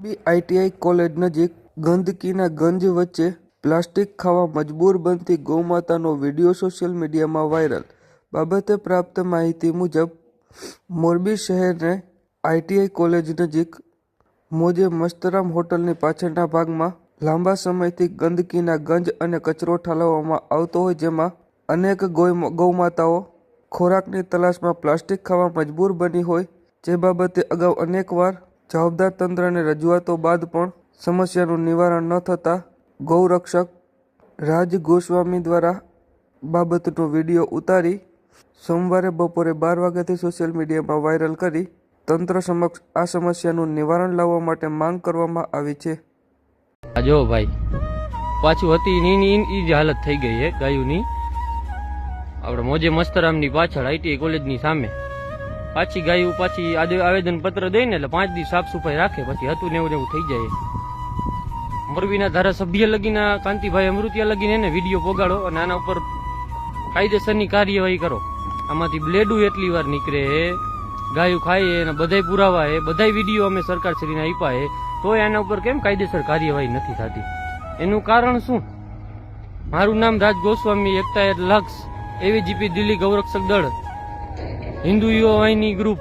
ITI college નજીક ગંદકીના ગંજ વચ્ચે plastic ખાવા મજબૂર બનતી ગૌમાતાનો વિડીયો સોશિયલ મીડિયામાં વાયરલ. બાબતે પ્રાપ્ત માહિતી મુજબ મોરબી શહેરને આઈટીઆઈ કોલેજ નજીક મોજે મસ્તરામ હોટલની પાછળના ભાગમાં લાંબા સમયથી ગંદકીના ગંજ અને કચરો ઠાલવવામાં આવતો હોય, જેમાં અનેક ગૌમાતાઓ ખોરાકની તલાશમાં પ્લાસ્ટિક ખાવા મજબૂર બની હોય, જે બાબતે અગાઉ અનેકવાર જવાબદાર તંત્રને રજૂઆતો બાદ પણ સમસ્યાનું નિવારણ ન થતાં ગૌરક્ષક રાજ ગોસ્વામી દ્વારા બાબતનો વિડીયો ઉતારી સોમવારે બપોરે 12 વાગ્યાથી સોશિયલ મીડિયામાં વાયરલ કરી તંત્ર સમક્ષ આ સમસ્યાનું નિવારણ લાવવા માટે માંગ કરવામાં આવી છે. જો ભાઈ પાછું હતી ઈ જ હાલત થઈ ગઈ છે ગાયુની. આપણે મોજે મસ્તરામની પાછળ આઈટીઆઈ કોલેજની સામે પાછી ગાયું પાછી આવેદન પત્ર દઈને એટલે 5 દિવસ સાફ સફાઈ રાખે, પછી હતું ને એવું થઈ જાય. મોરબીના ધારાસભ્ય લગીના કાંતિભાઈ અમૃતિયા લગીને એને વિડીયો પોગાડો અને આના ઉપર કાયદેસરની કાર્યવાહી કરો. આમાંથી બ્લેડું એટલી વાર નીકળે, ગાયું ખાય એના બધાય પુરાવા હે, બધાય વિડીયો અમે સરકારશ્રીને આપ્યા હે, તોય આના ઉપર કેમ કાયદેસર કાર્યવાહી નથી થતી? એનું કારણ શું? મારું નામ રાજ ગોસ્વામી, એકતા લક્ષ, એવીજીપી દિલ્હી ગૌરક્ષક દળ, હિન્દુ યુવા વાહિની ગ્રુપ.